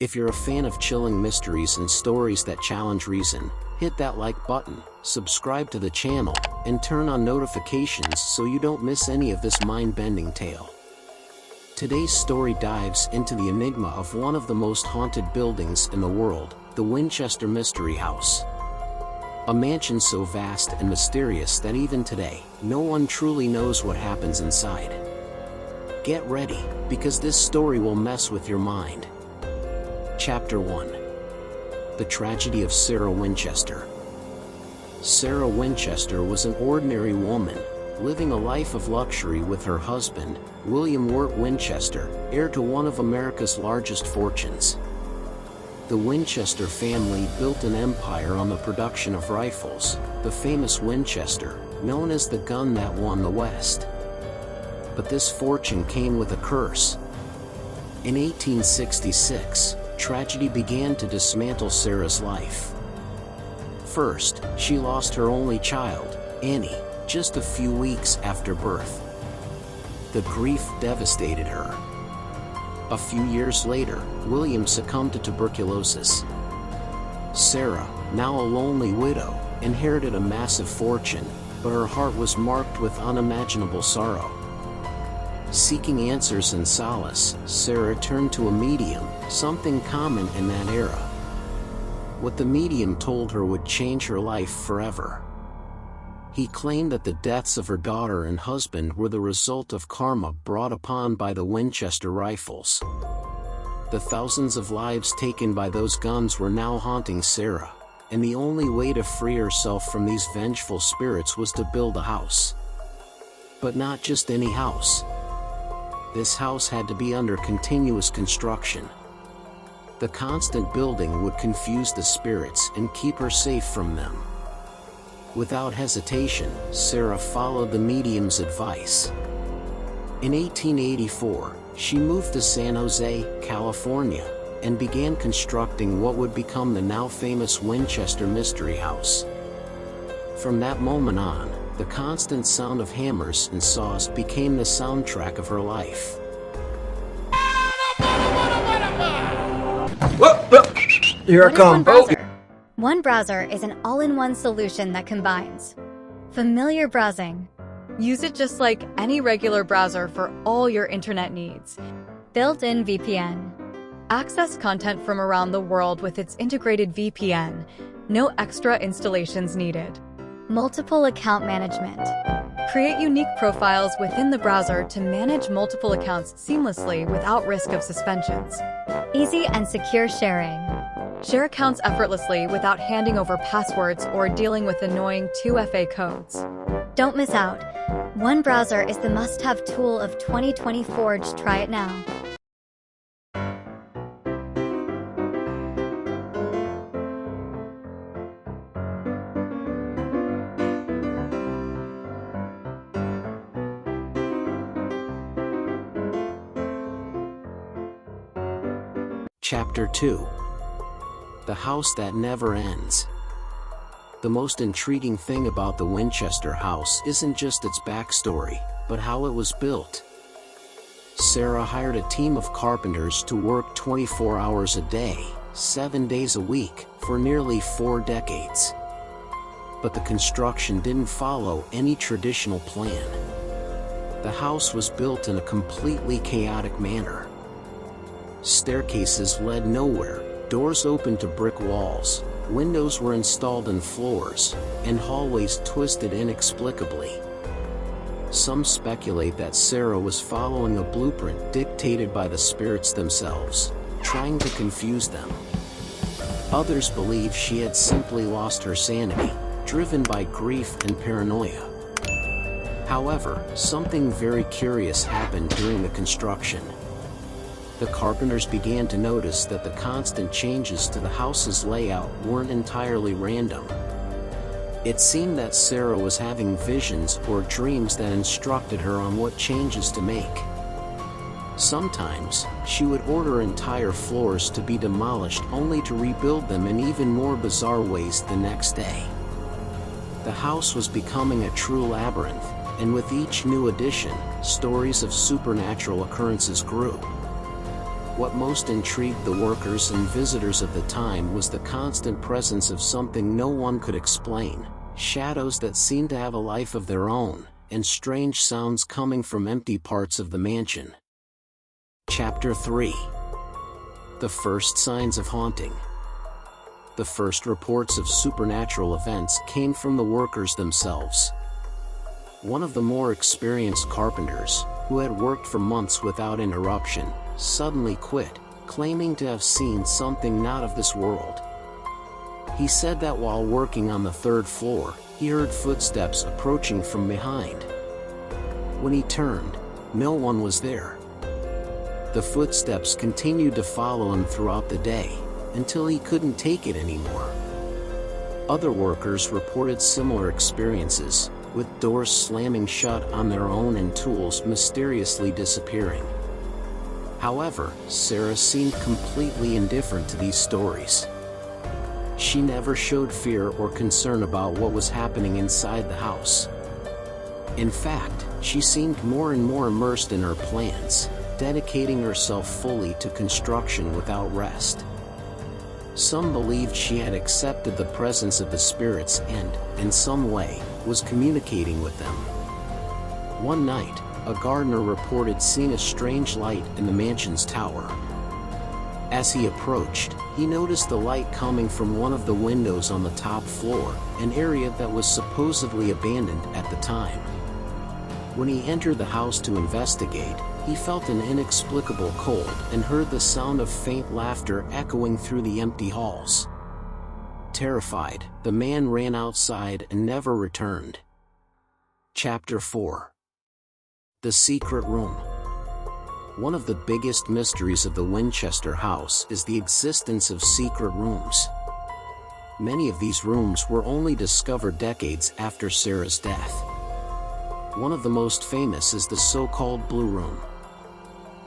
If you're a fan of chilling mysteries and stories that challenge reason, hit that like button, subscribe to the channel, and turn on notifications so you don't miss any of this mind-bending tale. Today's story dives into the enigma of one of the most haunted buildings in the world, the Winchester Mystery House. A mansion so vast and mysterious that even today, no one truly knows what happens inside. Get ready, because this story will mess with your mind. Chapter 1. The Tragedy of Sarah Winchester. Sarah Winchester was an ordinary woman, living a life of luxury with her husband, William Wirt Winchester, heir to one of America's largest fortunes. The Winchester family built an empire on the production of rifles, the famous Winchester, known as the gun that won the West. But this fortune came with a curse. In 1866, tragedy began to dismantle Sarah's life. First, she lost her only child, Annie, just a few weeks after birth. The grief devastated her. A few years later, William succumbed to tuberculosis. Sarah, now a lonely widow, inherited a massive fortune, but her heart was marked with unimaginable sorrow. Seeking answers and solace, Sarah turned to a medium, something common in that era. What the medium told her would change her life forever. He claimed that the deaths of her daughter and husband were the result of karma brought upon by the Winchester rifles. The thousands of lives taken by those guns were now haunting Sarah, and the only way to free herself from these vengeful spirits was to build a house. But not just any house. This house had to be under continuous construction. The constant building would confuse the spirits and keep her safe from them. Without hesitation, Sarah followed the medium's advice. In 1884, she moved to San Jose, California, and began constructing what would become the now famous Winchester Mystery House. From that moment on, the constant sound of hammers and saws became the soundtrack of her life. Here I come. One browser is an all-in-one solution that combines familiar browsing. Use it just like any regular browser for all your internet needs. Built-in VPN. Access content from around the world with its integrated VPN. No extra installations needed. Multiple account management. Create unique profiles within the browser to manage multiple accounts seamlessly without risk of suspensions. Easy and secure sharing. Share accounts effortlessly without handing over passwords or dealing with annoying 2FA codes. Don't miss out. One browser is the must-have tool of 2024. Try it now. Chapter 2. The House That Never Ends. The most intriguing thing about the Winchester house isn't just its backstory, but how it was built. Sarah hired a team of carpenters to work 24 hours a day, 7 days a week, for nearly 4 decades. But the construction didn't follow any traditional plan. The house was built in a completely chaotic manner. Staircases led nowhere, doors opened to brick walls, windows were installed in floors, and hallways twisted inexplicably. Some speculate that Sarah was following a blueprint dictated by the spirits themselves, trying to confuse them. Others believe she had simply lost her sanity, driven by grief and paranoia. However, something very curious happened during the construction. The carpenters began to notice that the constant changes to the house's layout weren't entirely random. It seemed that Sarah was having visions or dreams that instructed her on what changes to make. Sometimes, she would order entire floors to be demolished only to rebuild them in even more bizarre ways the next day. The house was becoming a true labyrinth, and with each new addition, stories of supernatural occurrences grew. What most intrigued the workers and visitors of the time was the constant presence of something no one could explain, shadows that seemed to have a life of their own, and strange sounds coming from empty parts of the mansion. Chapter 3. The first signs of haunting. The first reports of supernatural events came from the workers themselves. One of the more experienced carpenters, who had worked for months without interruption, suddenly quit, claiming to have seen something not of this world. He said that while working on the third floor, he heard footsteps approaching from behind. When he turned, no one was there. The footsteps continued to follow him throughout the day, until he couldn't take it anymore. Other workers reported similar experiences, with doors slamming shut on their own and tools mysteriously disappearing. However, Sarah seemed completely indifferent to these stories. She never showed fear or concern about what was happening inside the house. In fact, she seemed more and more immersed in her plans, dedicating herself fully to construction without rest. Some believed she had accepted the presence of the spirits and, in some way, was communicating with them. One night, a gardener reported seeing a strange light in the mansion's tower. As he approached, he noticed the light coming from one of the windows on the top floor, an area that was supposedly abandoned at the time. When he entered the house to investigate, he felt an inexplicable cold and heard the sound of faint laughter echoing through the empty halls. Terrified, the man ran outside and never returned. Chapter 4. The Secret Room. One of the biggest mysteries of the Winchester house is the existence of secret rooms. Many of these rooms were only discovered decades after Sarah's death. One of the most famous is the so-called Blue Room.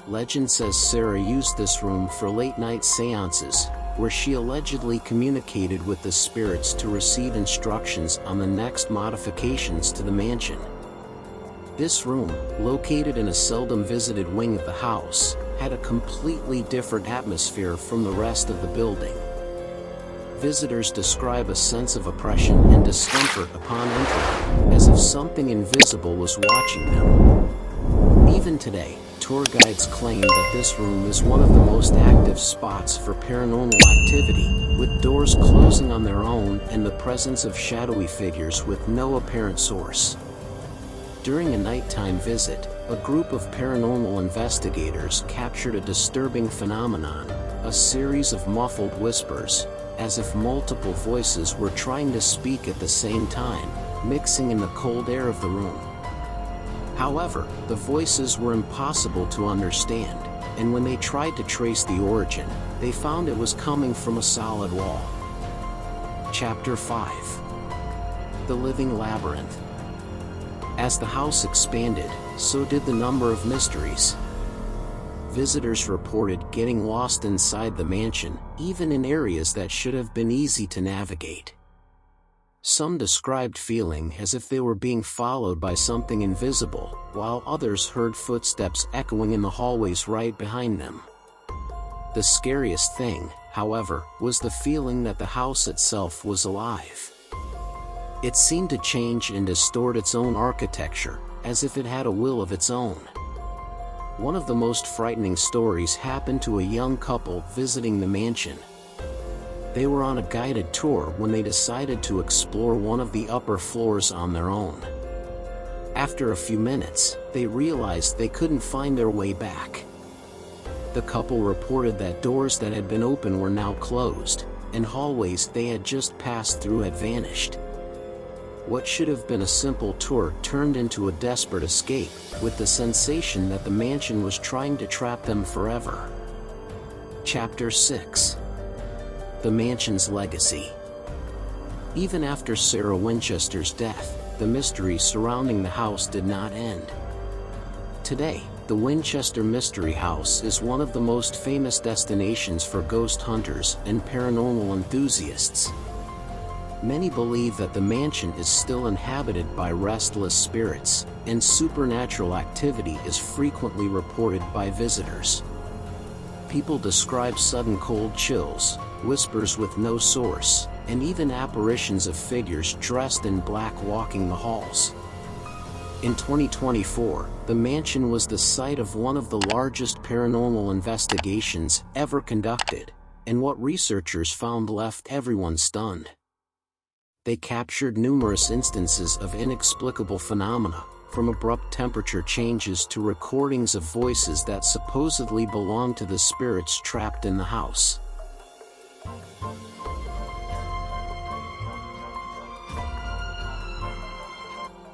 Legend says Sarah used this room for late-night seances, where she allegedly communicated with the spirits to receive instructions on the next modifications to the mansion. This room, located in a seldom visited wing of the house, had a completely different atmosphere from the rest of the building. Visitors describe a sense of oppression and discomfort upon entering, as if something invisible was watching them. Even today, tour guides claim that this room is one of the most active spots for paranormal activity, with doors closing on their own and the presence of shadowy figures with no apparent source. During a nighttime visit, a group of paranormal investigators captured a disturbing phenomenon, a series of muffled whispers, as if multiple voices were trying to speak at the same time, mixing in the cold air of the room. However, the voices were impossible to understand, and when they tried to trace the origin, they found it was coming from a solid wall. Chapter 5. The Living Labyrinth. As the house expanded, so did the number of mysteries. Visitors reported getting lost inside the mansion, even in areas that should have been easy to navigate. Some described feeling as if they were being followed by something invisible, while others heard footsteps echoing in the hallways right behind them. The scariest thing, however, was the feeling that the house itself was alive. It seemed to change and distort its own architecture, as if it had a will of its own. One of the most frightening stories happened to a young couple visiting the mansion. They were on a guided tour when they decided to explore one of the upper floors on their own. After a few minutes, they realized they couldn't find their way back. The couple reported that doors that had been open were now closed, and hallways they had just passed through had vanished. What should have been a simple tour turned into a desperate escape, with the sensation that the mansion was trying to trap them forever. Chapter 6. The Mansion's Legacy. Even after Sarah Winchester's death, the mystery surrounding the house did not end. Today, the Winchester Mystery House is one of the most famous destinations for ghost hunters and paranormal enthusiasts. Many believe that the mansion is still inhabited by restless spirits, and supernatural activity is frequently reported by visitors. People describe sudden cold chills, whispers with no source, and even apparitions of figures dressed in black walking the halls. In 2024, the mansion was the site of one of the largest paranormal investigations ever conducted, and what researchers found left everyone stunned. They captured numerous instances of inexplicable phenomena, from abrupt temperature changes to recordings of voices that supposedly belonged to the spirits trapped in the house.